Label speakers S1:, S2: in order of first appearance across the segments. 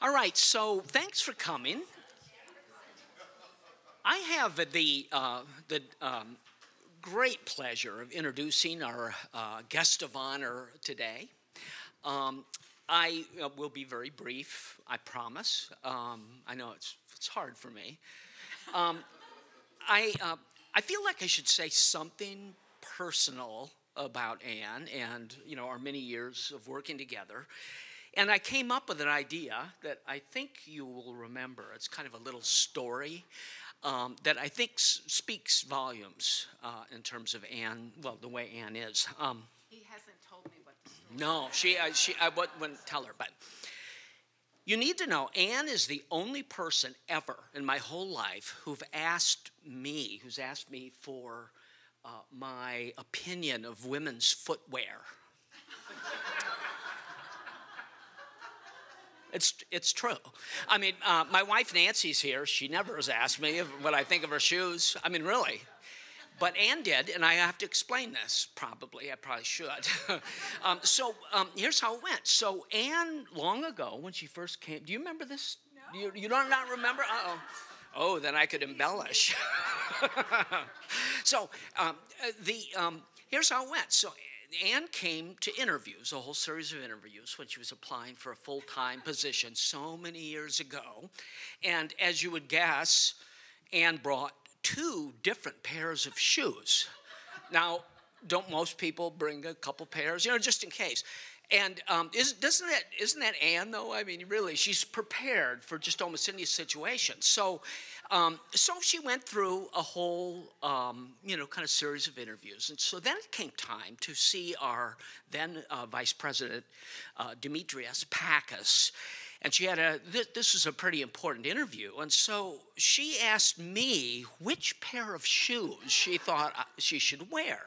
S1: All right, so thanks for coming. I have the great pleasure of introducing our guest of honor today. Um, I will be very brief, I promise. I know it's hard for me. Um, I feel like I should say something personal about Ann and our many years of working together. And I came up with an idea that I think you will remember. It's kind of a little story that I think speaks volumes in terms of Ann, well, the way Ann is.
S2: He hasn't told me what the story
S1: No, I wouldn't tell her, but you need to know Ann is the only person ever in my whole life who's asked me for my opinion of women's footwear. It's true. I mean, my wife Nancy's here. She never has asked me what I think of her shoes. I mean, really. But Ann did, and I have to explain this, probably. I probably should. Here's how it went. So Ann, long ago, when she first came, do you remember this? No. You don't not remember? Uh-oh. Oh, then I could embellish. Here's how it went. So Ann came to interviews, a whole series of interviews, when she was applying for a full-time position so many years ago. And as you would guess, Ann brought 2 different pairs of shoes. Now, don't most people bring a couple pairs, just in case? And isn't that Ann, though? I mean, really, she's prepared for just almost any situation. So she went through a whole, kind of series of interviews. And so then it came time to see our then Vice President, Demetrios Pakis. And she had this was a pretty important interview. And so she asked me which pair of shoes she thought she should wear.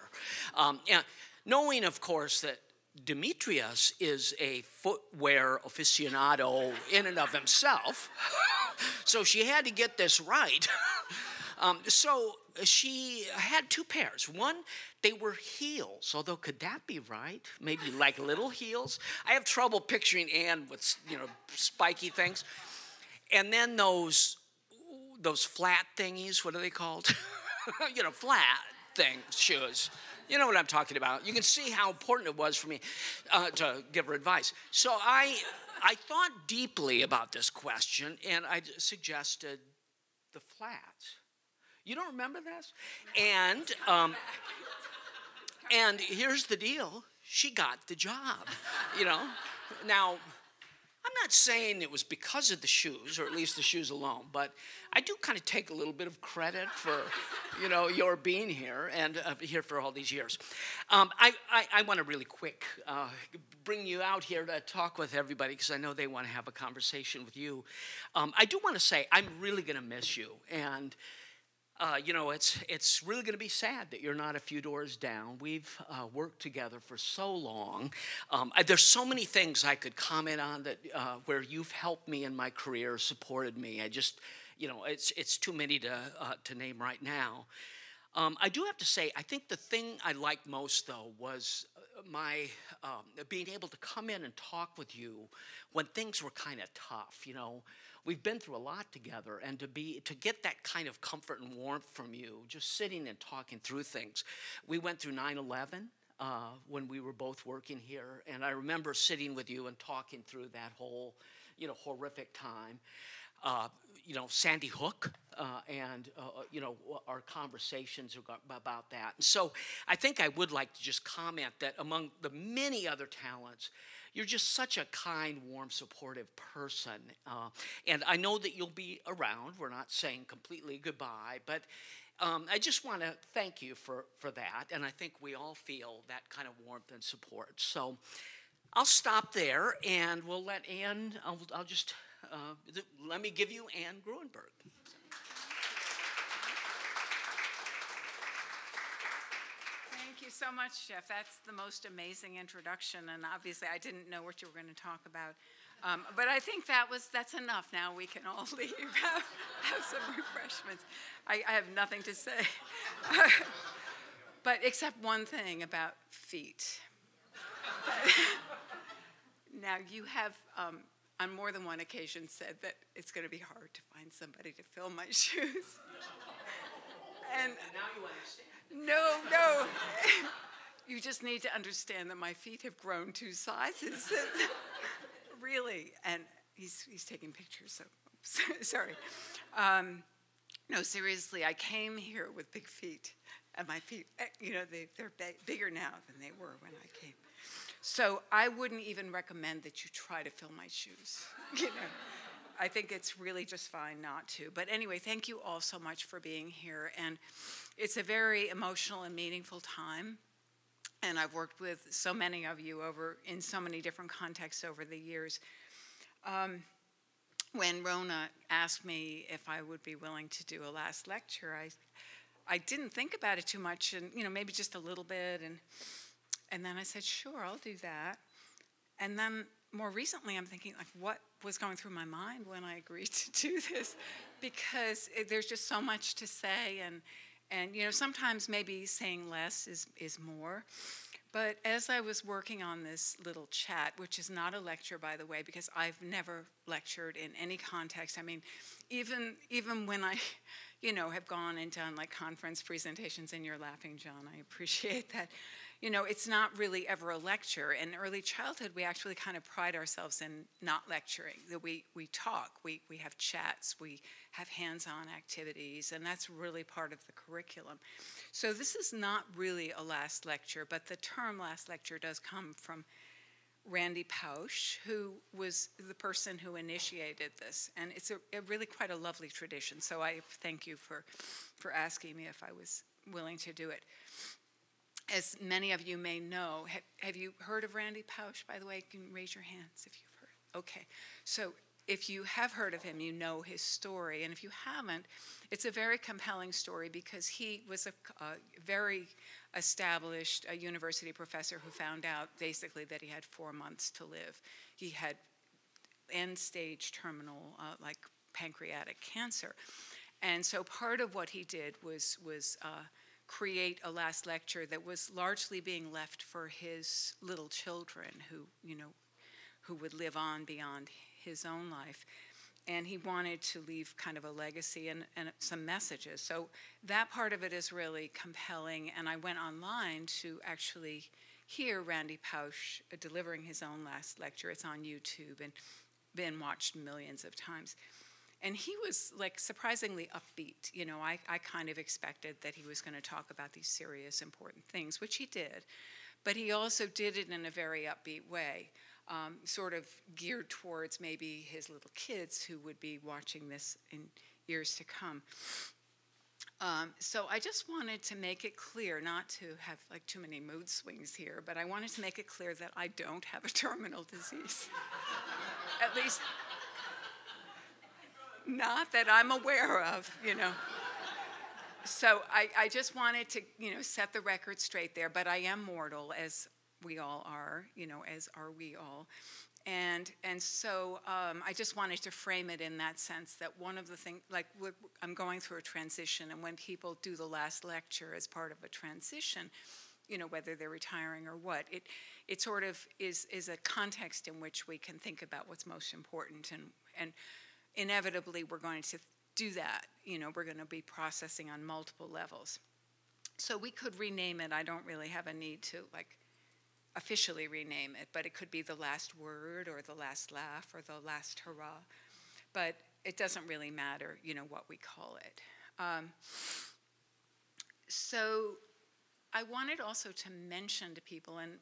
S1: And knowing, of course, that Demetrios is a footwear aficionado in and of himself, so she had to get this right. So she had 2 pairs. One, they were heels, although could that be right? Maybe like little heels? I have trouble picturing Ann with, spiky things. And then those flat thingies, what are they called? Flat shoes. You know what I'm talking about. You can see how important it was for me to give her advice. So I thought deeply about this question, and I suggested the flats. You don't remember this? And here's the deal. She got the job, Now, I'm not saying it was because of the shoes, or at least the shoes alone, but I do kind of take a little bit of credit for, your being here and here for all these years. I want to really quick bring you out here to talk with everybody because I know they want to have a conversation with you. I do want to say I'm really going to miss you, and it's really going to be sad that you're not a few doors down. We've worked together for so long. There's so many things I could comment on that where you've helped me in my career, supported me. I just, it's too many to name right now. I do have to say, I think the thing I liked most, though, was my being able to come in and talk with you when things were kind of tough. We've been through a lot together, and to get that kind of comfort and warmth from you, just sitting and talking through things. We went through 9/11 when we were both working here, and I remember sitting with you and talking through that whole, horrific time. Sandy Hook, and our conversations about that. So I think I would like to just comment that among the many other talents, you're just such a kind, warm, supportive person. And I know that you'll be around. We're not saying completely goodbye, but I just want to thank you for that. And I think we all feel that kind of warmth and support. So I'll stop there, and we'll let Ann, I'll just, let me give you Ann Gruenberg.
S2: Thank you so much, Jeff. That's the most amazing introduction, and obviously I didn't know what you were going to talk about. But I think that's enough. Now we can all leave, have some refreshments. I have nothing to say, but except one thing about feet. Now you have on more than one occasion said that it's going to be hard to find somebody to fill my shoes.
S1: And now you understand.
S2: No. You just need to understand that my feet have grown 2 sizes. Really. And he's taking pictures, so sorry. No, seriously, I came here with big feet. And my feet, they're bigger now than they were when I came. So I wouldn't even recommend that you try to fill my shoes. I think it's really just fine not to. But anyway, thank you all so much for being here. And it's a very emotional and meaningful time. And I've worked with so many of you in so many different contexts over the years. When Rona asked me if I would be willing to do a last lecture, I didn't think about it too much, and maybe just a little bit, and then I said, sure, I'll do that. And then more recently, I'm thinking, like, what was going through my mind when I agreed to do this? Because there's just so much to say, and sometimes maybe saying less is more. But as I was working on this little chat, which is not a lecture, by the way, because I've never lectured in any context. I mean, even when I, have gone and done like conference presentations, and you're laughing, John, I appreciate that. It's not really ever a lecture. In early childhood, we actually kind of pride ourselves in not lecturing. That we talk, we have chats, we have hands-on activities, and that's really part of the curriculum. So this is not really a last lecture, but the term last lecture does come from Randy Pausch, who was the person who initiated this. And it's a really quite a lovely tradition. So I thank you for asking me if I was willing to do it. As many of you may know, have you heard of Randy Pausch, by the way? You can raise your hands if you've heard. Okay. So if you have heard of him, you know his story. And if you haven't, it's a very compelling story because he was a very established university professor who found out basically that he had 4 months to live. He had end-stage terminal, like pancreatic cancer. And so part of what he did was create a last lecture that was largely being left for his little children who would live on beyond his own life. And he wanted to leave kind of a legacy and some messages. So that part of it is really compelling. And I went online to actually hear Randy Pausch delivering his own last lecture. It's on YouTube and been watched millions of times. And he was like surprisingly upbeat. I kind of expected that he was going to talk about these serious, important things, which he did. But he also did it in a very upbeat way. Sort of geared towards maybe his little kids who would be watching this in years to come. So I just wanted to make it clear, not to have like too many mood swings here, but I wanted to make it clear that I don't have a terminal disease. At least, not that I'm aware of, So I just wanted to, set the record straight there, but I am mortal, as we all are, as are we all. And so I just wanted to frame it in that sense that one of the things, like I'm going through a transition, and when people do the last lecture as part of a transition, whether they're retiring or what, it sort of is a context in which we can think about what's most important. And inevitably, we're going to do that. We're going to be processing on multiple levels. So we could rename it. I don't really have a need to, officially rename it, but it could be the last word or the last laugh or the last hurrah. But it doesn't really matter, what we call it. So I wanted also to mention to people, and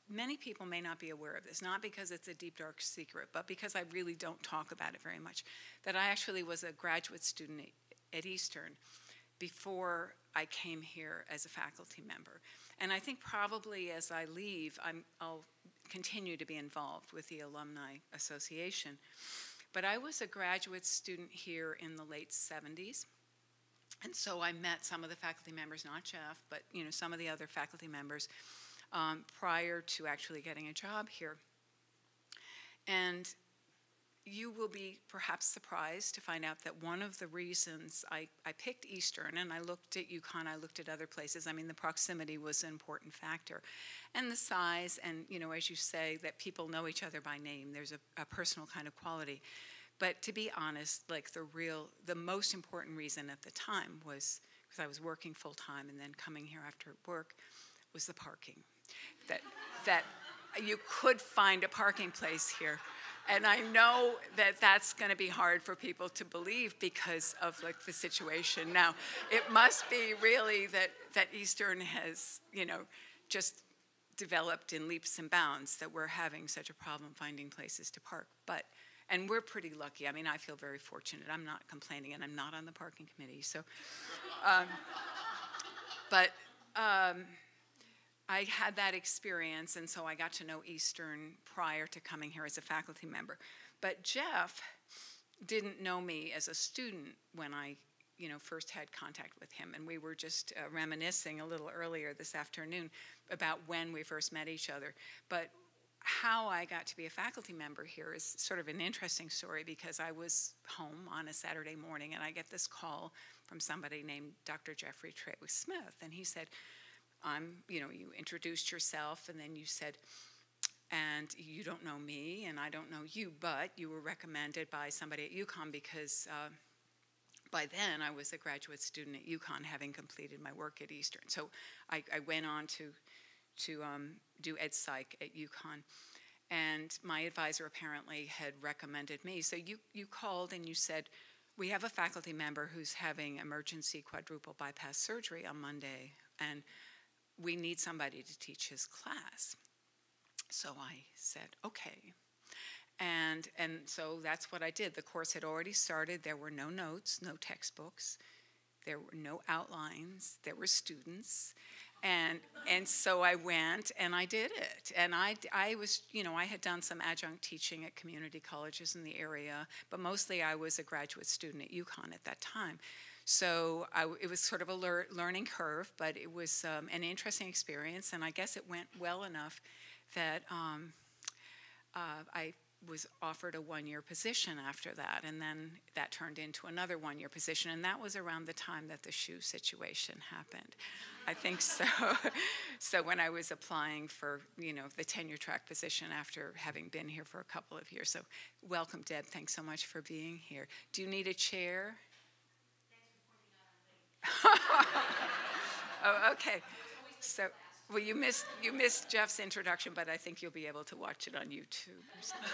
S2: many people may not be aware of this, not because it's a deep, dark secret, but because I really don't talk about it very much, that I actually was a graduate student at Eastern before I came here as a faculty member. And I think probably as I leave, I'll continue to be involved with the Alumni Association. But I was a graduate student here in the late 70s. And so I met some of the faculty members, not Jeff, but some of the other faculty members prior to actually getting a job here. And you will be perhaps surprised to find out that one of the reasons I picked Eastern, and I looked at UConn, I looked at other places. I mean, the proximity was an important factor. And the size, and, as you say, that people know each other by name. There's a personal kind of quality. But to be honest, like the most important reason at the time was, because I was working full time and then coming here after work, was the parking. That you could find a parking place here. And I know that that's going to be hard for people to believe because of like the situation now. It must be really that Eastern has, just developed in leaps and bounds, that we're having such a problem finding places to park. And we're pretty lucky. I mean, I feel very fortunate. I'm not complaining, and I'm not on the parking committee. So, I had that experience, and so I got to know Eastern prior to coming here as a faculty member. But Jeff didn't know me as a student when I, first had contact with him. And we were just reminiscing a little earlier this afternoon about when we first met each other. But how I got to be a faculty member here is sort of an interesting story, because I was home on a Saturday morning, and I get this call from somebody named Dr. Jeffrey Trey Smith, and he said, you introduced yourself, and then you said, and you don't know me, and I don't know you, but you were recommended by somebody at UConn because by then I was a graduate student at UConn, having completed my work at Eastern. So I went on to do Ed Psych at UConn, and my advisor apparently had recommended me. So you called and you said, we have a faculty member who's having emergency quadruple bypass surgery on Monday, and we need somebody to teach his class. So I said, okay. And so that's what I did. The course had already started. There were no notes, no textbooks. There were no outlines. There were students. And so I went and I did it. And I was, I had done some adjunct teaching at community colleges in the area, but mostly I was a graduate student at UConn at that time. So it was sort of a learning curve, but it was an interesting experience, and I guess it went well enough that I was offered a one-year position after that, and then that turned into another one-year position, and that was around the time that the shoe situation happened. I think so. So when I was applying for, the tenure track position after having been here for a couple of years. So welcome, Deb. Thanks so much for being here. Do you need a chair? Oh, okay. So, well, you missed Jeff's introduction, but I think you'll be able to watch it on YouTube or something.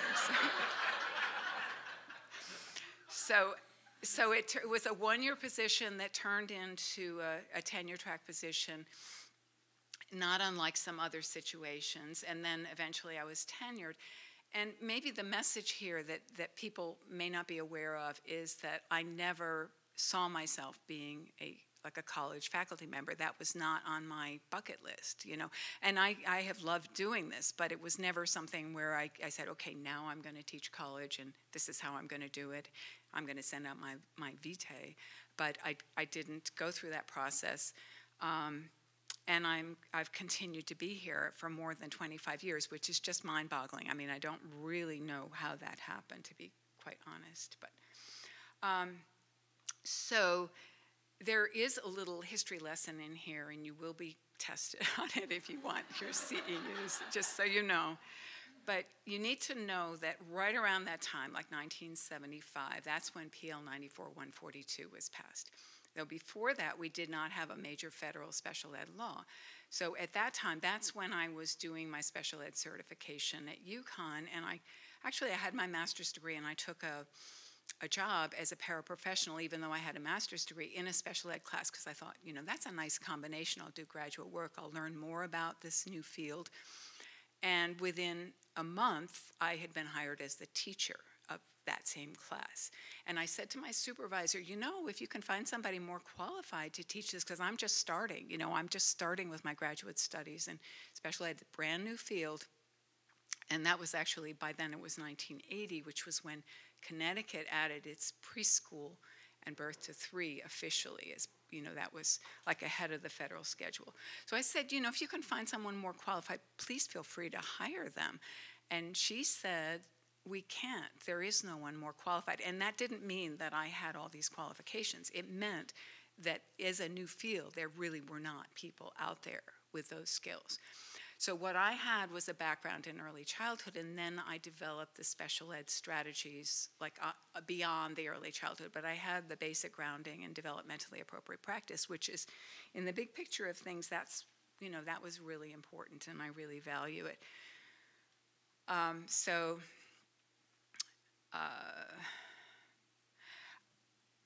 S2: So it was a one-year position that turned into a tenure track position, not unlike some other situations. And then eventually I was tenured. And maybe the message here that people may not be aware of is that I never saw myself being like a college faculty member. That was not on my bucket list, And I have loved doing this, but it was never something where I said, okay, now I'm going to teach college, and this is how I'm going to do it. I'm going to send out my vitae. But I didn't go through that process. And I've continued to be here for more than 25 years, which is just mind-boggling. I mean, I don't really know how that happened, to be quite honest. But so there is a little history lesson in here, and you will be tested on it if you want your CEUs, just so you know. But you need to know that right around that time, like 1975, that's when PL 94-142 was passed. Though before that, we did not have a major federal special ed law. So at that time, that's when I was doing my special ed certification at UConn, and I had my master's degree, and I took a job as a paraprofessional, even though I had a master's degree, in a special ed class, because I thought, that's a nice combination. I'll do graduate work. I'll learn more about this new field. And within a month, I had been hired as the teacher of that same class. And I said to my supervisor, if you can find somebody more qualified to teach this, because I'm just starting, I'm just starting with my graduate studies in special ed, brand new field. And that was actually, by then it was 1980, which was when Connecticut added its preschool and birth to 3 officially, as that was like ahead of the federal schedule. So I said, if you can find someone more qualified, please feel free to hire them. And she said, we can't. There is no one more qualified. And that didn't mean that I had all these qualifications. It meant that as a new field, there really were not people out there with those skills. So what I had was a background in early childhood, and then I developed the special ed strategies like beyond the early childhood. But I had the basic grounding in developmentally appropriate practice, which is, in the big picture of things, that's, that was really important, and I really value it.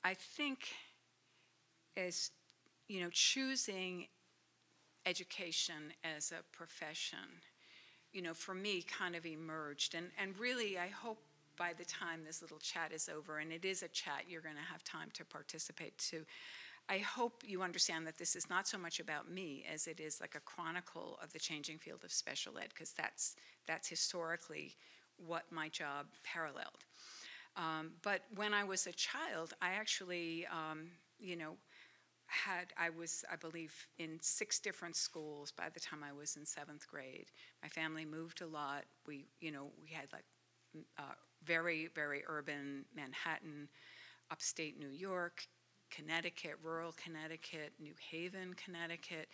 S2: I think as, choosing education as a profession, for me kind of emerged. And really, I hope by the time this little chat is over, and it is a chat, you're going to have time to participate too. I hope you understand that this is not so much about me as it is like a chronicle of the changing field of special ed, because that's historically what my job paralleled. But when I was a child, I actually, I was, I believe, in 6 different schools by the time I was in 7th grade. My family moved a lot. We had like very, very urban Manhattan, upstate New York, Connecticut, rural Connecticut, New Haven, Connecticut.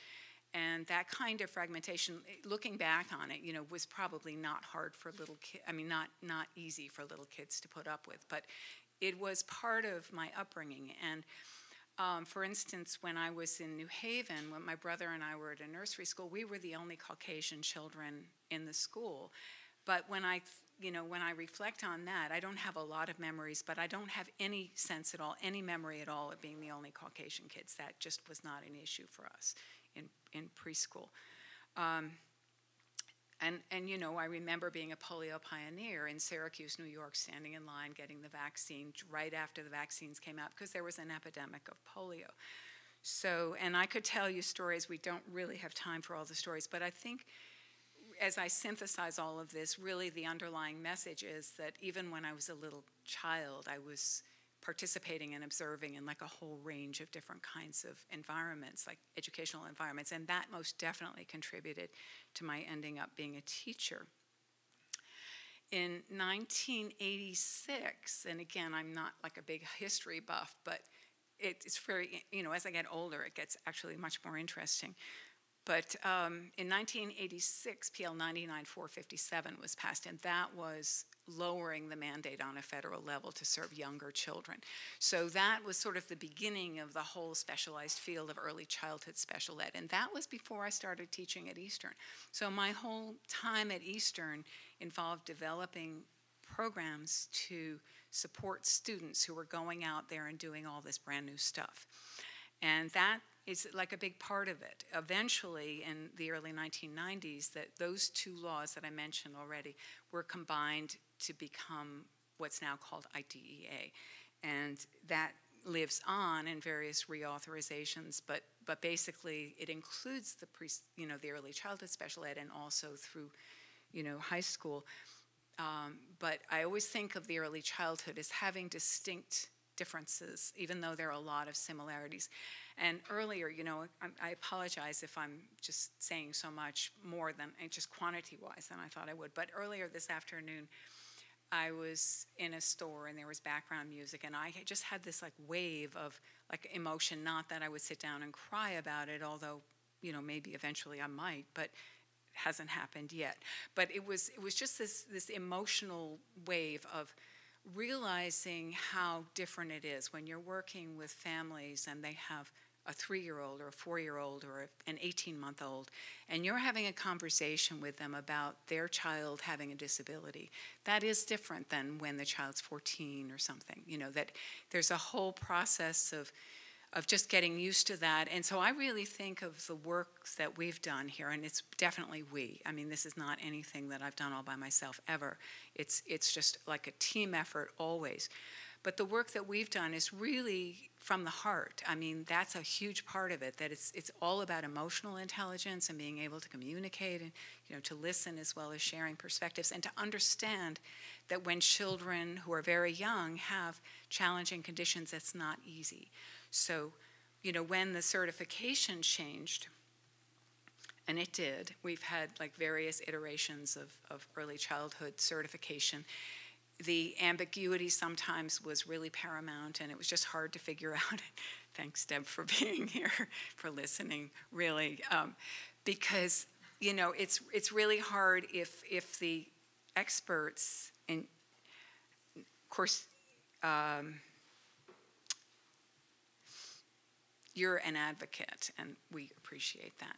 S2: And that kind of fragmentation, looking back on it, was probably not hard for little kids. I mean, not easy for little kids to put up with, but it was part of my upbringing. And for instance, when I was in New Haven, when my brother and I were at a nursery school, we were the only Caucasian children in the school. But when I reflect on that, I don't have a lot of memories, but I don't have any sense at all, any memory at all of being the only Caucasian kids. That just was not an issue for us in preschool. I remember being a polio pioneer in Syracuse, New York, standing in line, getting the vaccine right after the vaccines came out, because there was an epidemic of polio. So, and I could tell you stories. We don't really have time for all the stories, but I think as I synthesize all of this, really the underlying message is that even when I was a little child, I was participating and observing in like a whole range of different kinds of environments, like educational environments, and that most definitely contributed to my ending up being a teacher. In 1986, and again, I'm not like a big history buff, but it's very, as I get older, it gets actually much more interesting. But in 1986, PL 99-457 was passed, and that was lowering the mandate on a federal level to serve younger children. So that was sort of the beginning of the whole specialized field of early childhood special ed, and that was before I started teaching at Eastern. So my whole time at Eastern involved developing programs to support students who were going out there and doing all this brand new stuff. And that is like a big part of it. Eventually, in the early 1990s, that those 2 laws that I mentioned already were combined to become what's now called IDEA. And that lives on in various reauthorizations, but basically it includes the the early childhood special ed and also through high school. But I always think of the early childhood as having distinct differences, even though there are a lot of similarities. And earlier, I apologize if I'm just saying so much more than just quantity-wise than I thought I would. But earlier this afternoon, I was in a store and there was background music, and I just had this like wave of like emotion. Not that I would sit down and cry about it, although maybe eventually I might, but it hasn't happened yet. But it was just this emotional wave of realizing how different it is when you're working with families and they have a 3-year-old or a 4-year-old or an 18-month-old, and you're having a conversation with them about their child having a disability. That is different than when the child's 14 or something. That there's a whole process of just getting used to that. And so I really think of the work that we've done here, and it's definitely we. I mean, this is not anything that I've done all by myself ever. It's just like a team effort always. But the work that we've done is really from the heart. I mean, that's a huge part of it, that it's all about emotional intelligence and being able to communicate and, to listen as well as sharing perspectives and to understand that when children who are very young have challenging conditions, that's not easy. So, when the certification changed, and it did, we've had like various iterations of early childhood certification. the ambiguity sometimes was really paramount, and it was just hard to figure out. Thanks, Deb, for being here, for listening, really, because it's really hard if the experts, and of course, you're an advocate, and we appreciate that.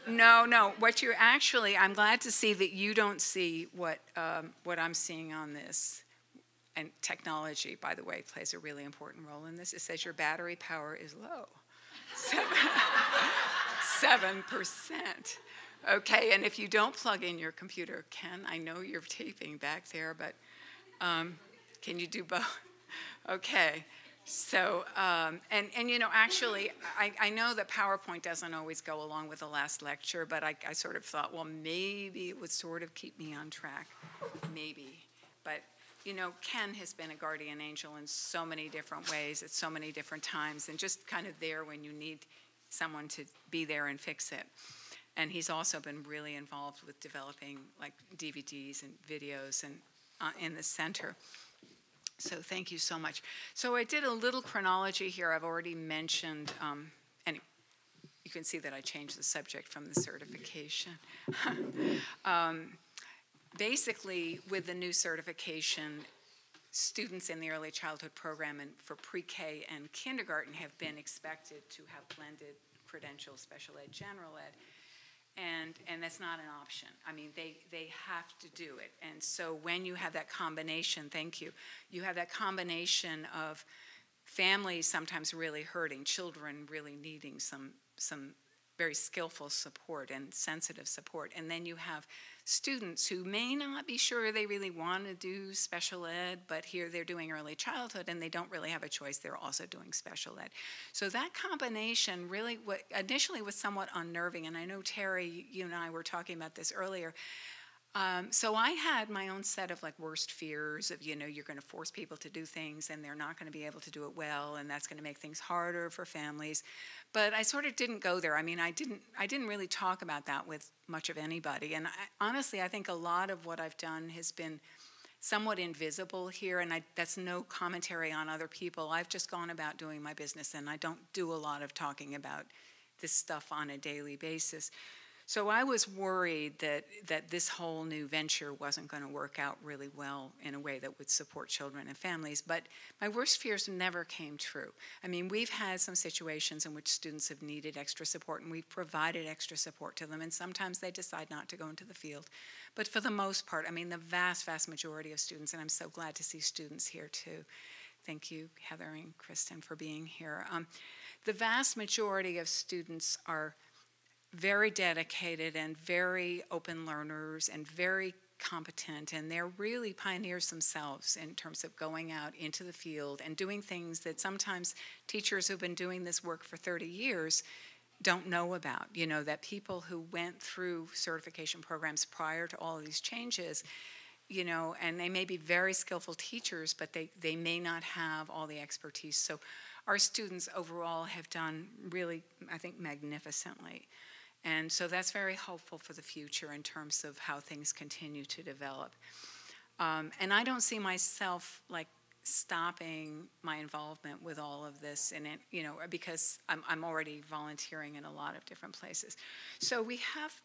S2: No. What you're actually, I'm glad to see that you don't see what I'm seeing on this. And technology, by the way, plays a really important role in this. It says your battery power is low. 7%. Okay, and if you don't plug in your computer, Ken, I know you're taping back there, but can you do both? Okay. So, actually, I know that PowerPoint doesn't always go along with the last lecture, but I sort of thought, well, maybe it would sort of keep me on track. Maybe. But, Ken has been a guardian angel in so many different ways at so many different times, and just kind of there when you need someone to be there and fix it. And he's also been really involved with developing, like, DVDs and videos and in the center. So thank you so much. So I did a little chronology here. I've already mentioned, and you can see that I changed the subject from the certification. Basically, with the new certification, students in the early childhood program and for pre-K and kindergarten have been expected to have blended credentials, special ed, general ed. And that's not an option. I mean, they have to do it. And so when you have that combination, thank you, you have that combination of families sometimes really hurting, children really needing some very skillful support and sensitive support. And then you have students who may not be sure they really want to do special ed, but here they're doing early childhood and they don't really have a choice. They're also doing special ed. So that combination really initially was somewhat unnerving. And I know, Terry, you and I were talking about this earlier. So I had my own set of like worst fears of, you're going to force people to do things and they're not going to be able to do it well, and that's going to make things harder for families. But I sort of didn't go there. I mean, I didn't really talk about that with much of anybody. And honestly, I think a lot of what I've done has been somewhat invisible here, and that's no commentary on other people. I've just gone about doing my business, and I don't do a lot of talking about this stuff on a daily basis. So I was worried that this whole new venture wasn't going to work out really well in a way that would support children and families, but my worst fears never came true. I mean, we've had some situations in which students have needed extra support, and we've provided extra support to them, and sometimes they decide not to go into the field. But for the most part, I mean, the vast, vast majority of students, and I'm so glad to see students here too. Thank you, Heather and Kristen, for being here. The vast majority of students are very dedicated and very open learners and very competent, and they're really pioneers themselves in terms of going out into the field and doing things that sometimes teachers who've been doing this work for 30 years don't know about. That people who went through certification programs prior to all of these changes, and they may be very skillful teachers, but they may not have all the expertise. So our students overall have done really, I think, magnificently. And so that's very hopeful for the future in terms of how things continue to develop. And I don't see myself like stopping my involvement with all of this, and because I'm already volunteering in a lot of different places. So we have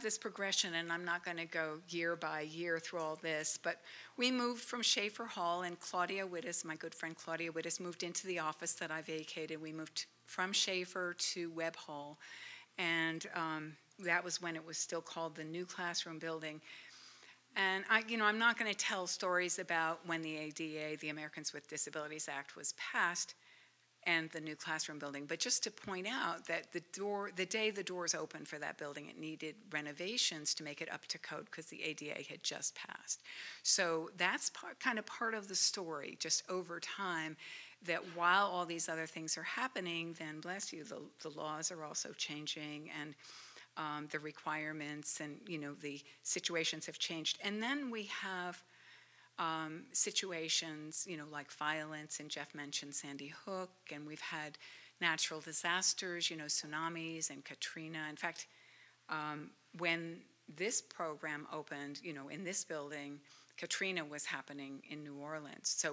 S2: this progression, and I'm not going to go year by year through all this, but we moved from Schaefer Hall, and Claudia Wittes, my good friend Claudia Wittes, moved into the office that I vacated. We moved from Schaefer to Webb Hall, and that was when it was still called the New Classroom Building. And I'm not going to tell stories about when the ADA, the Americans with Disabilities Act, was passed and the new classroom building, but just to point out that the day the doors opened for that building, it needed renovations to make it up to code because the ADA had just passed. So that's kind of part of the story, just over time, that while all these other things are happening, then bless you, the laws are also changing, and the requirements and the situations have changed. And then we have situations, like violence, and Jeff mentioned Sandy Hook, and we've had natural disasters, tsunamis and Katrina. In fact, when this program opened, in this building. Katrina was happening in New Orleans.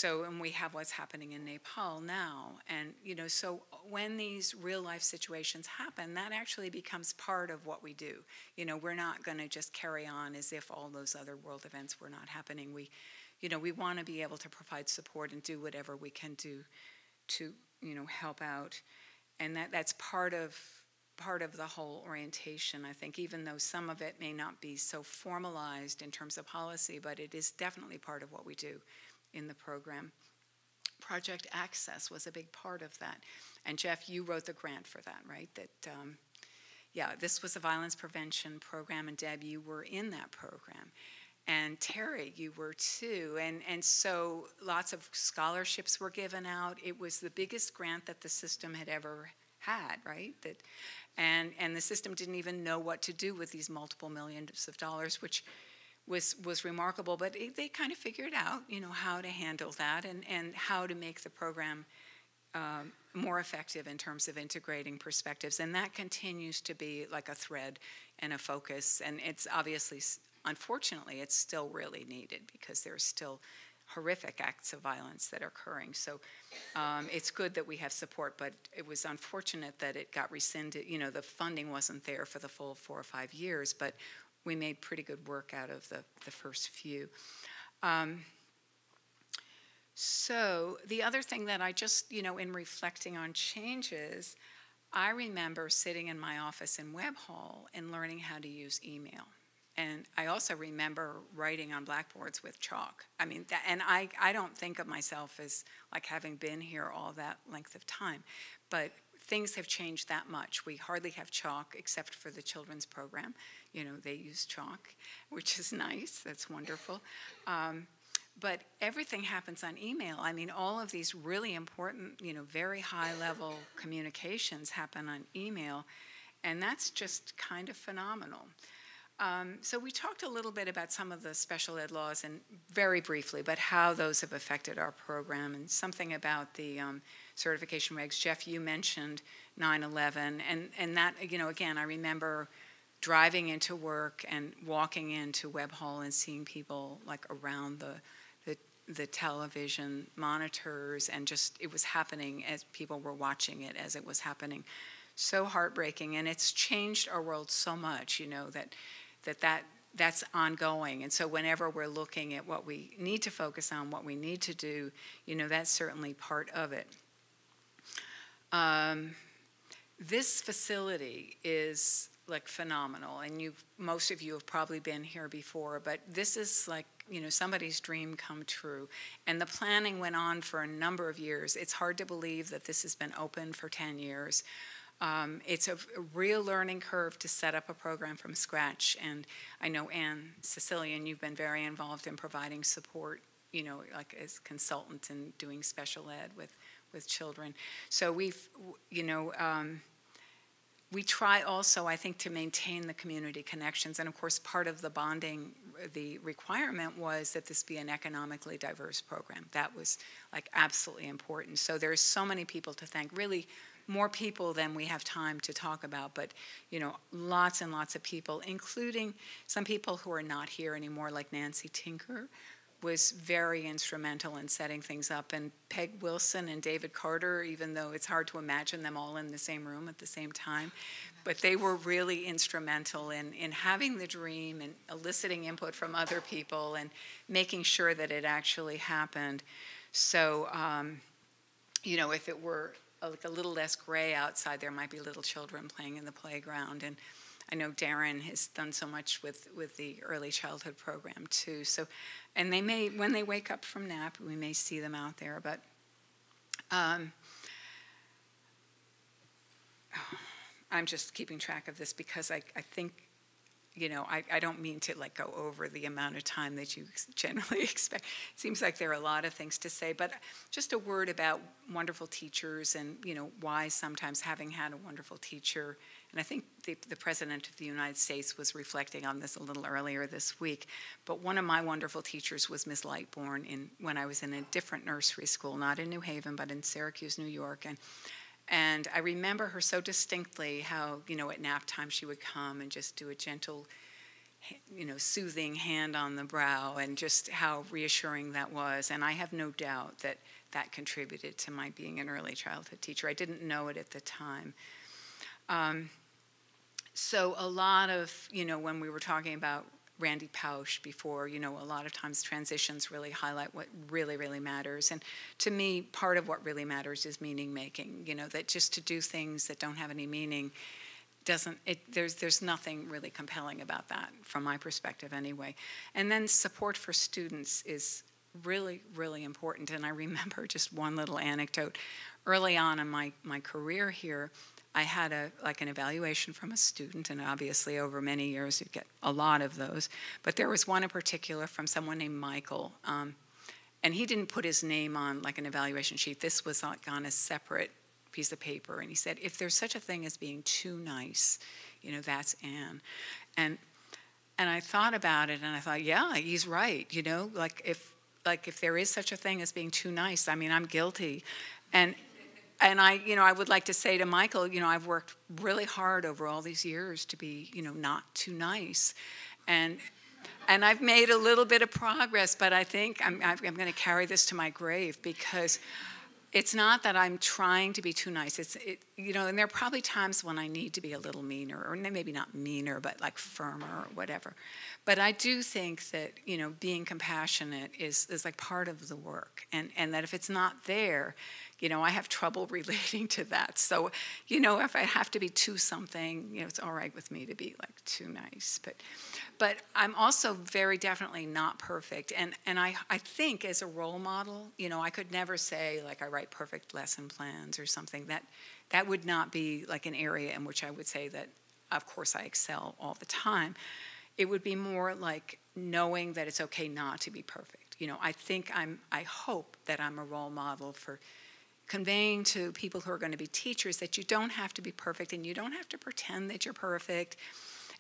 S2: And we have what's happening in Nepal now. And, so when these real life situations happen, that actually becomes part of what we do. We're not going to just carry on as if all those other world events were not happening. We want to be able to provide support and do whatever we can do to, help out. And that's part of the whole orientation, I think, even though some of it may not be so formalized in terms of policy, but it is definitely part of what we do in the program. Project Access was a big part of that. And Jeff, you wrote the grant for that, right? This was a violence prevention program, and Deb, you were in that program. And Terry, you were too. And so lots of scholarships were given out. It was the biggest grant that the system had ever had, right? And the system didn't even know what to do with these multiple millions of dollars, which was remarkable. But they kind of figured out, how to handle that and how to make the program more effective in terms of integrating perspectives. And that continues to be like a thread and a focus. And it's obviously, unfortunately, it's still really needed because there's still horrific acts of violence that are occurring. So it's good that we have support, but it was unfortunate that it got rescinded. The funding wasn't there for the full 4 or 5 years, but we made pretty good work out of the first few. So the other thing that I just, in reflecting on changes, I remember sitting in my office in Webb Hall and learning how to use email. And I also remember writing on blackboards with chalk. And I don't think of myself as like having been here all that length of time, but things have changed that much. We hardly have chalk except for the children's program. They use chalk, which is nice. That's wonderful. But everything happens on email. All of these really important, very high-level communications happen on email, and that's just kind of phenomenal. So we talked a little bit about some of the special ed laws, and very briefly, but how those have affected our program, and something about the certification regs. Jeff, you mentioned 9/11, and that, again, I remember driving into work and walking into Webb Hall and seeing people like around the television monitors, and just it was happening as people were watching it as it was happening. So heartbreaking, and it's changed our world so much, that's ongoing. And so whenever we're looking at what we need to focus on, what we need to do, that's certainly part of it. This facility is like phenomenal, and most of you have probably been here before, but this is like, somebody's dream come true. And the planning went on for a number of years. It's hard to believe that this has been open for 10 years. It's a real learning curve to set up a program from scratch. And I know, Anne Sicilian, you've been very involved in providing support, like as consultant and doing special ed with children. So we try also, I think, to maintain the community connections. And of course, part of the bonding, the requirement was that this be an economically diverse program. That was like absolutely important. So there's so many people to thank, really more people than we have time to talk about, but lots and lots of people, including some people who are not here anymore, like Nancy Tinker, was very instrumental in setting things up, and Peg Wilson and David Carter, even though it's hard to imagine them all in the same room at the same time, but they were really instrumental in having the dream and eliciting input from other people and making sure that it actually happened. So, if it were like a little less gray outside, there might be little children playing in the playground. And I know Darren has done so much with the early childhood program too. So, and they may, when they wake up from nap, we may see them out there. But I'm just keeping track of this because I think, I don't mean to like go over the amount of time that you generally expect. It seems like there are a lot of things to say, but just a word about wonderful teachers and, why sometimes having had a wonderful teacher, and I think the President of the United States was reflecting on this a little earlier this week, but one of my wonderful teachers was Ms. Lightbourne when I was in a different nursery school, not in New Haven, but in Syracuse, New York, And I remember her so distinctly how, at nap time she would come and just do a gentle, soothing hand on the brow, and just how reassuring that was. And I have no doubt that that contributed to my being an early childhood teacher. I didn't know it at the time. So a lot of, when we were talking about Randy Pausch before, a lot of times transitions really highlight what really, really matters. And to me, part of what really matters is meaning making, that just to do things that don't have any meaning there's nothing really compelling about that from my perspective anyway. And then support for students is really, really important. And I remember just one little anecdote. Early on in my career here, I had an evaluation from a student, and obviously over many years you get a lot of those. But there was one in particular from someone named Michael, and he didn't put his name on like an evaluation sheet. This was on a separate piece of paper, and he said, "If there's such a thing as being too nice, that's Anne." And I thought about it, and I thought, yeah, he's right. If there is such a thing as being too nice, I mean, I'm guilty, and I would like to say to Michael, I've worked really hard over all these years to be, not too nice. And I've made a little bit of progress, but I think I'm going to carry this to my grave, because it's not that I'm trying to be too nice. And there are probably times when I need to be a little meaner, or maybe not meaner, but like firmer or whatever. But I do think that, being compassionate is like part of the work. And that if it's not there, I have trouble relating to that. So, if I have to be too something, it's all right with me to be like too nice. But I'm also very definitely not perfect. And I think as a role model, I could never say like I write perfect lesson plans or something. That would not be like an area in which I would say that, of course, I excel all the time. It would be more like knowing that it's okay not to be perfect. I hope that I'm a role model for conveying to people who are going to be teachers that you don't have to be perfect, and you don't have to pretend that you're perfect.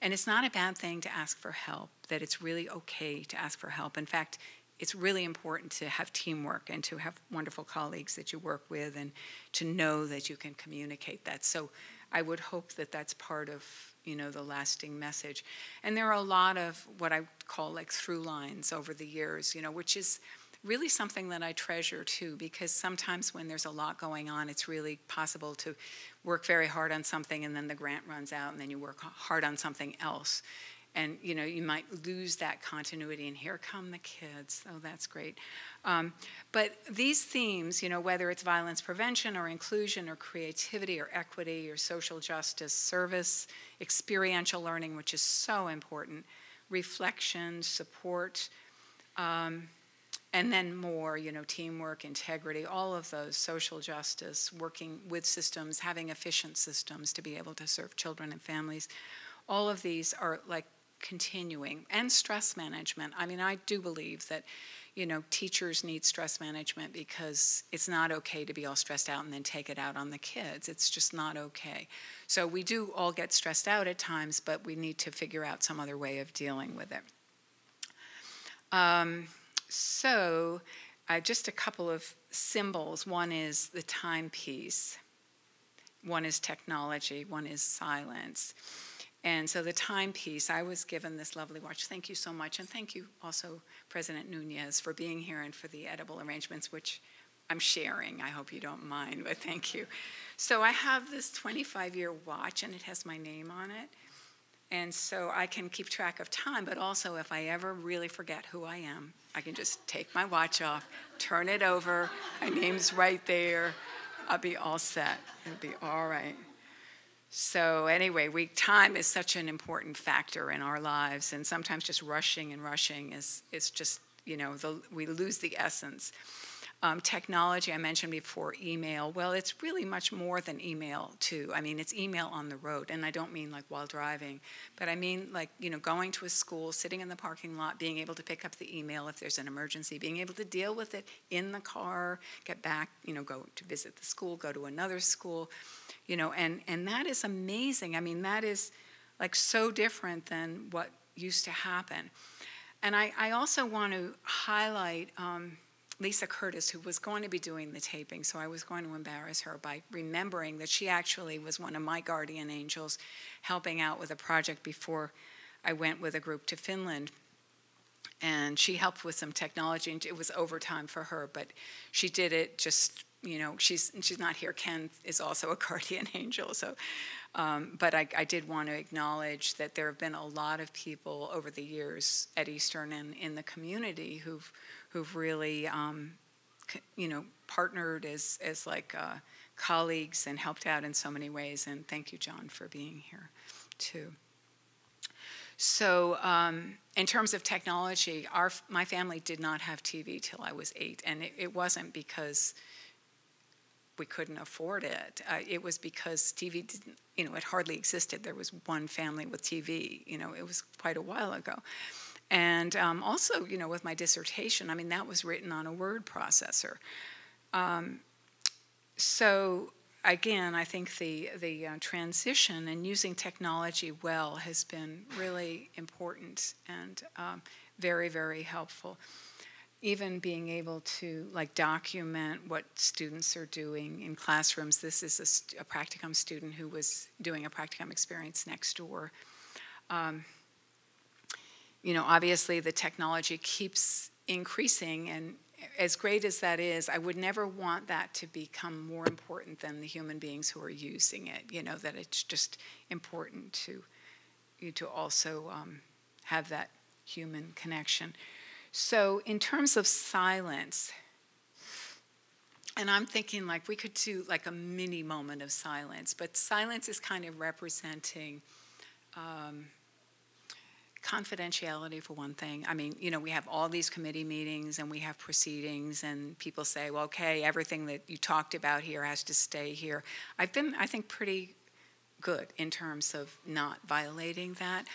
S2: And it's not a bad thing to ask for help, that it's really okay to ask for help. In fact, it's really important to have teamwork and to have wonderful colleagues that you work with, and to know that you can communicate that. So I would hope that that's part of, the lasting message. And there are a lot of what I call like through lines over the years, which is really something that I treasure too, because sometimes when there's a lot going on, it's really possible to work very hard on something, and then the grant runs out, and then you work hard on something else. And, you might lose that continuity, and here come the kids. Oh, that's great. But these themes, whether it's violence prevention or inclusion or creativity or equity or social justice, service, experiential learning, which is so important, reflection, support, and then more, teamwork, integrity, all of those, social justice, working with systems, having efficient systems to be able to serve children and families. All of these are like continuing. And stress management. I mean, I do believe that, teachers need stress management, because it's not okay to be all stressed out and then take it out on the kids. It's just not okay. So we do all get stressed out at times, but we need to figure out some other way of dealing with it. So just a couple of symbols. One is the timepiece. One is technology. One is silence. And so the timepiece, I was given this lovely watch. Thank you so much. And thank you also, President Nunez, for being here and for the edible arrangements, which I'm sharing. I hope you don't mind, but thank you. So I have this 25-year watch, and it has my name on it. And so I can keep track of time, but also if I ever really forget who I am, I can just take my watch off, turn it over, my name's right there, I'll be all set. It'll be all right. So anyway, time is such an important factor in our lives, and sometimes just rushing is just, we lose the essence. Technology, I mentioned before, email. Well, it's really much more than email, too. I mean, it's email on the road, and I don't mean like while driving, but I mean like, going to a school, sitting in the parking lot, being able to pick up the email if there's an emergency, being able to deal with it in the car, get back, go to visit the school, go to another school, and that is amazing. I mean, that is like so different than what used to happen. And I also want to highlight Lisa Curtis, who was going to be doing the taping, so I was going to embarrass her by remembering that she actually was one of my guardian angels, helping out with a project before I went with a group to Finland. And she helped with some technology, and it was overtime for her, but she did it just, you know, she's not here. Ken is also a guardian angel, so, but I did want to acknowledge that there have been a lot of people over the years at Eastern and in the community who've really, you know, partnered as like colleagues and helped out in so many ways. And thank you, John, for being here too. So in terms of technology, my family did not have TV till I was 8, and it wasn't because we couldn't afford it. It was because TV didn't, you know, it hardly existed. There was one family with TV. You know, it was quite a while ago. And also, you know, with my dissertation, I mean, that was written on a word processor. So again, I think the transition and using technology well has been really important and very, very helpful. Even being able to like document what students are doing in classrooms. This is a practicum student who was doing a practicum experience next door. You know, obviously the technology keeps increasing, and as great as that is, I would never want that to become more important than the human beings who are using it. You know, that it's just important to also have that human connection. So in terms of silence, and I'm thinking like we could do like a mini moment of silence, but silence is kind of representing confidentiality for one thing. I mean, you know, we have all these committee meetings and we have proceedings and people say, well, okay, everything that you talked about here has to stay here. I've been, I think, pretty good in terms of not violating that.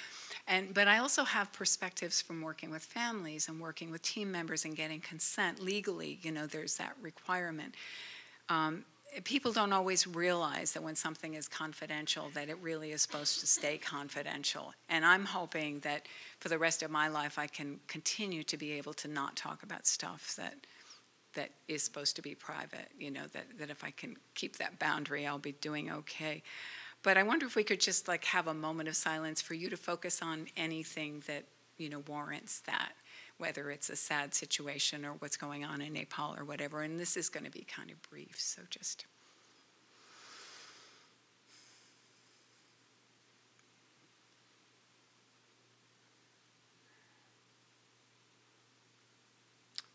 S2: But I also have perspectives from working with families and working with team members and getting consent legally. You know, there's that requirement. People don't always realize that when something is confidential, that it really is supposed to stay confidential. And I'm hoping that for the rest of my life, I can continue to be able to not talk about stuff that is supposed to be private. You know, that if I can keep that boundary, I'll be doing okay. But I wonder if we could just like have a moment of silence for you to focus on anything that, you know, warrants that, whether it's a sad situation or what's going on in Nepal or whatever. And this is going to be kind of brief, so just.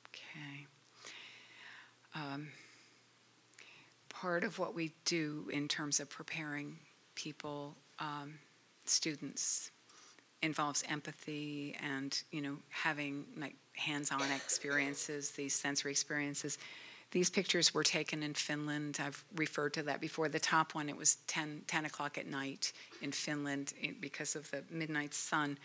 S2: Okay. Part of what we do in terms of preparing people, students, involves empathy and, you know, having like hands-on experiences, these sensory experiences. These pictures were taken in Finland. I've referred to that before. The top one, it was 10 o'clock at night in Finland because of the midnight sun.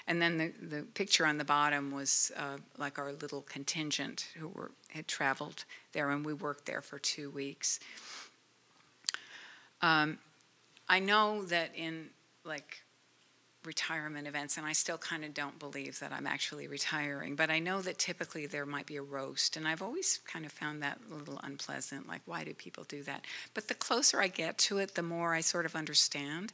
S2: And then the picture on the bottom was like our little contingent who had traveled there, and we worked there for 2 weeks. I know that in like retirement events, and I still kind of don't believe that I'm actually retiring, but I know that typically there might be a roast, and I've always kind of found that a little unpleasant, like why do people do that? But the closer I get to it, the more I sort of understand,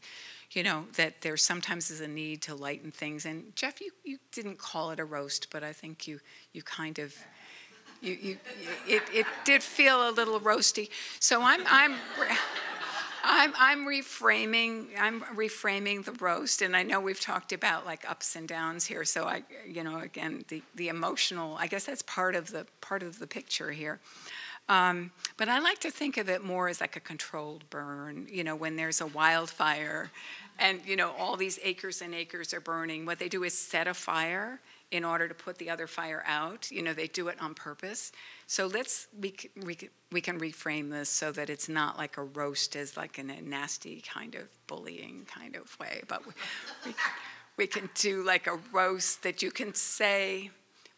S2: you know, that there sometimes is a need to lighten things. And Jeff, you didn't call it a roast, but I think you kind of, it did feel a little roasty. So I'm reframing the roast, and I know we've talked about like ups and downs here. So I, you know, again, the emotional, I guess that's part of the picture here. But I like to think of it more as like a controlled burn. You know, when there's a wildfire, and you know all these acres and acres are burning. What they do is set a fire in order to put the other fire out. You know, they do it on purpose. So we can reframe this so that it's not like a roast as like in a nasty kind of bullying kind of way, but we can do like a roast that you can say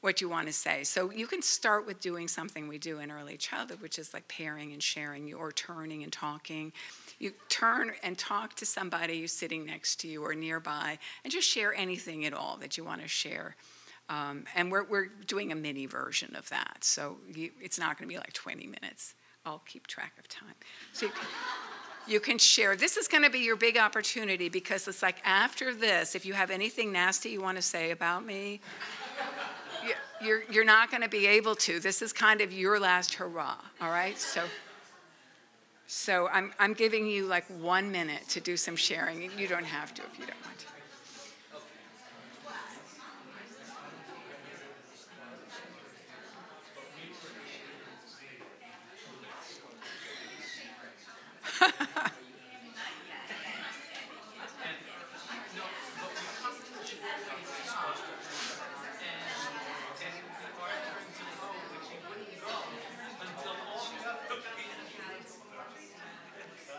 S2: what you want to say. So you can start with doing something we do in early childhood, which is like pairing and sharing, or turning and talking. You turn and talk to somebody who's sitting next to you or nearby, and just share anything at all that you want to share. And we're doing a mini version of that. So it's not going to be like 20 minutes. I'll keep track of time. So you can share. This is going to be your big opportunity because it's like after this, if you have anything nasty you want to say about me, you're not going to be able to. This is kind of your last hurrah, all right? So I'm giving you like 1 minute to do some sharing. You don't have to if you don't want to.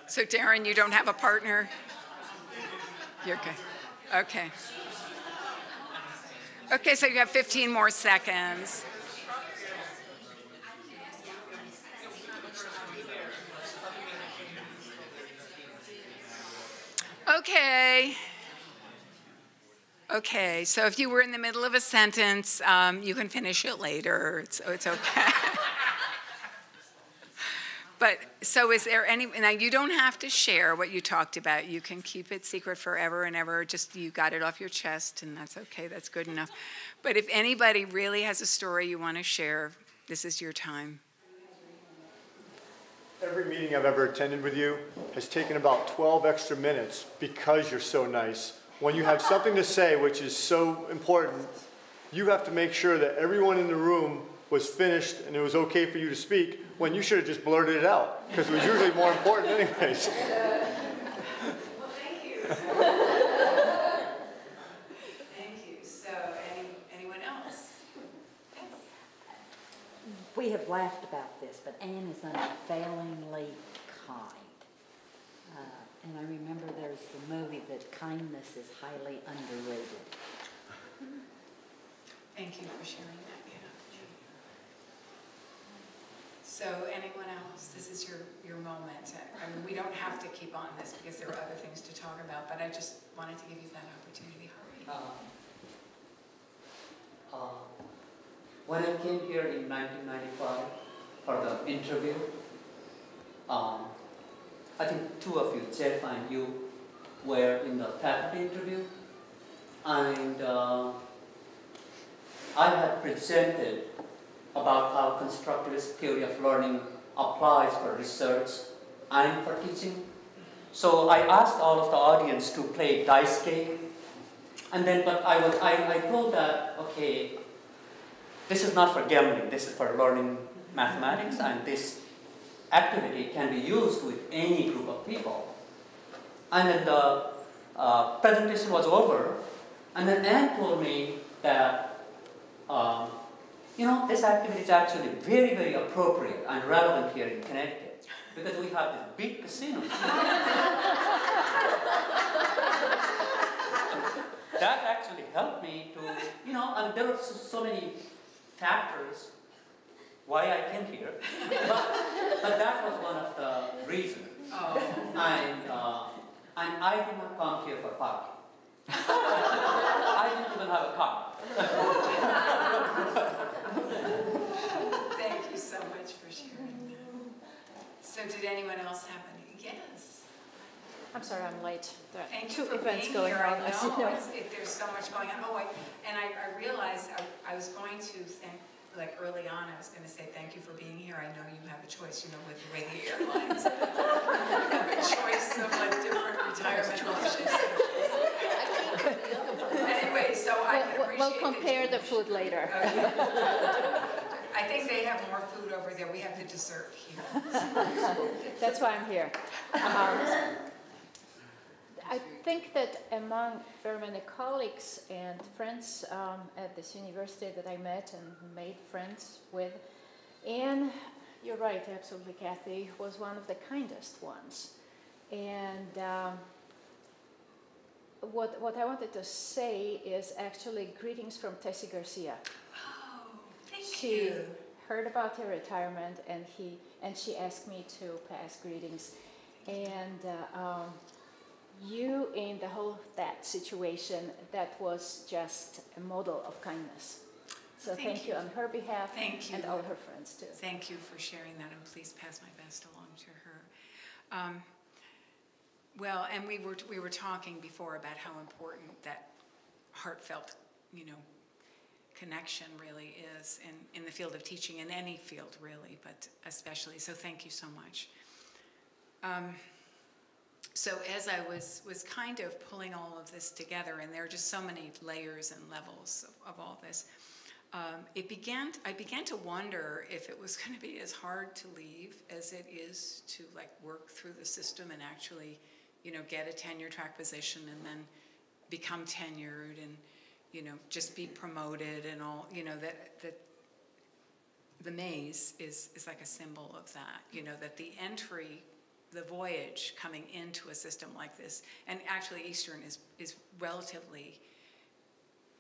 S2: So Darren, you don't have a partner? You're good. Okay. Okay, so you have 15 more seconds. Okay. Okay, so if you were in the middle of a sentence, you can finish it later. It's okay. But so is there any, now you don't have to share what you talked about. You can keep it secret forever and ever. Just you got it off your chest and that's okay, that's good enough. But if anybody really has a story you want to share, this is your time.
S3: Every meeting I've ever attended with you has taken about 12 extra minutes because you're so nice. When you have something to say which is so important, you have to make sure that everyone in the room was finished and it was okay for you to speak, when you should have just blurted it out, because it was usually more important anyways.
S2: Well, thank you. Thank you. So, anyone else? Yes.
S4: We have laughed about this, but Anne is unfailingly kind. And I remember there's the movie that kindness is highly underrated.
S2: Thank you for sharing that. So anyone else, this is your moment. I mean, we don't have to keep on this because there are other things to talk about, but I just wanted to give you that opportunity. Hurry.
S5: When I came here in 1995 for the interview, I think two of you, Jeff and you, were in the faculty interview, and I had presented about how constructivist theory of learning applies for research and for teaching. So I asked all of the audience to play dice game, and then I told that, okay, this is not for gambling, this is for learning mathematics, and this activity can be used with any group of people. And then the presentation was over, and then Anne told me that this activity is actually very, very appropriate and relevant here in Connecticut because we have this big casino. That actually helped me to, and there were so many factors why I came here, but that was one of the reasons. Oh. And I did not come here for parking. I didn't even have a car.
S2: Thank you so much for sharing that. So did anyone else have any? Yes.
S6: I'm sorry, I'm late. There are
S2: Thank
S6: two
S2: you for
S6: events
S2: being
S6: going
S2: here.
S6: on.
S2: I know, there's so much going on. Oh, I realized I was going to thank, like early on, I was going to say thank you for being here. I know you have a choice, with the way the airlines have a choice of like different retirement options. Anyway, so I can appreciate
S6: We'll compare the food later.
S2: Okay. I think they have more food over there. We have the dessert here.
S6: That's why I'm here. I think that among very many colleagues and friends at this university that I met and made friends with, and you're right, absolutely, Kathy, was one of the kindest ones. And what I wanted to say is actually greetings from Tessie Garcia.
S2: Oh, thank
S6: She
S2: you.
S6: heard about her retirement, and she asked me to pass greetings. And you in the whole that situation, that was just a model of kindness. So thank you on her behalf and all her friends too.
S2: Thank you for sharing that, and please pass my best along to her. Well, and we were talking before about how important that heartfelt, connection really is in the field of teaching, in any field really, but especially. So thank you so much. So as I was kind of pulling all of this together, and there are just so many layers and levels of all this, I began to wonder if it was going to be as hard to leave as it is to work through the system and actually, get a tenure track position and then become tenured and, just be promoted and all, that the maze is like a symbol of that, that the entry, the voyage coming into a system like this, and actually Eastern is relatively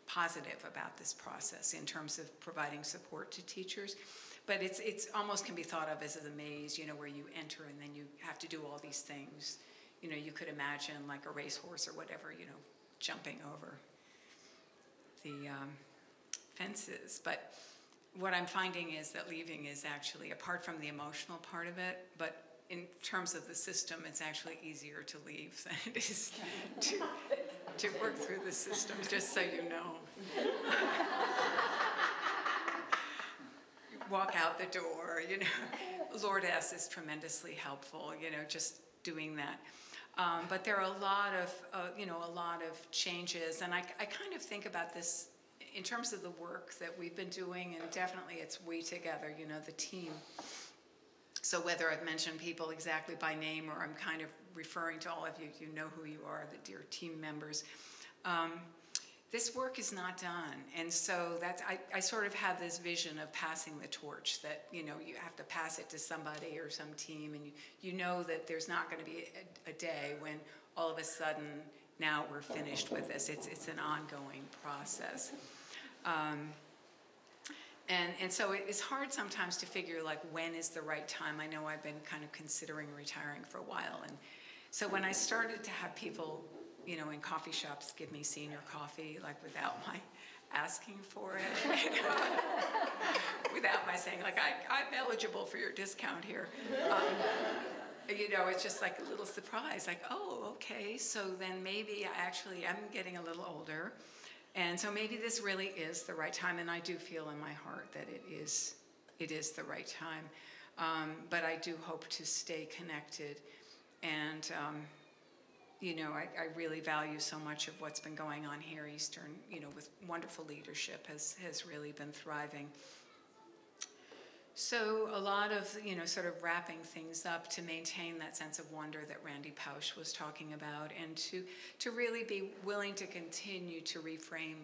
S2: positive about this process in terms of providing support to teachers, but it's almost can be thought of as a maze, where you enter and then you have to do all these things. You could imagine like a racehorse or whatever, jumping over the fences. But what I'm finding is that leaving is actually, apart from the emotional part of it, but in terms of the system, it's actually easier to leave than it is to work through the system, just so you know. You walk out the door, Lord S is tremendously helpful, just doing that. But there are a lot of changes, and I kind of think about this in terms of the work that we've been doing, and definitely it's we together, the team. So whether I've mentioned people exactly by name or I'm kind of referring to all of you, you know who you are, the dear team members. This work is not done. And so I sort of have this vision of passing the torch that, you have to pass it to somebody or some team, and you know that there's not going to be a day when all of a sudden now we're finished with this. It's an ongoing process. And so it's hard sometimes to figure when is the right time. I know I've been kind of considering retiring for a while. And so when I started to have people, in coffee shops give me senior coffee, without my asking for it, without my saying I'm eligible for your discount here. It's just a little surprise, oh, okay, so then maybe I'm getting a little older. And so maybe this really is the right time, and I do feel in my heart that it is the right time. But I do hope to stay connected, and I really value so much of what's been going on here. Eastern, with wonderful leadership has really been thriving. So a lot of, sort of wrapping things up to maintain that sense of wonder that Randy Pausch was talking about, and to really be willing to continue to reframe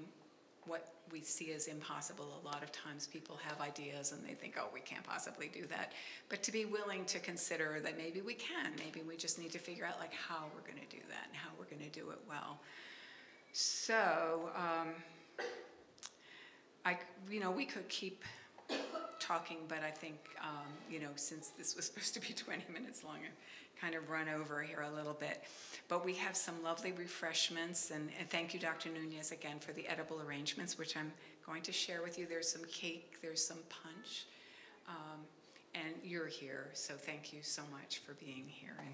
S2: what we see as impossible. A lot of times people have ideas and they think, oh, we can't possibly do that. But to be willing to consider that maybe we can, maybe we just need to figure out how we're going to do that and how we're going to do it well. So, we could keep talking, but I think, since this was supposed to be 20 minutes long, I kind of run over here a little bit. But we have some lovely refreshments, and thank you, Dr. Nunez, again, for the edible arrangements, which I'm going to share with you. There's some cake, there's some punch, and you're here, so thank you so much for being here. And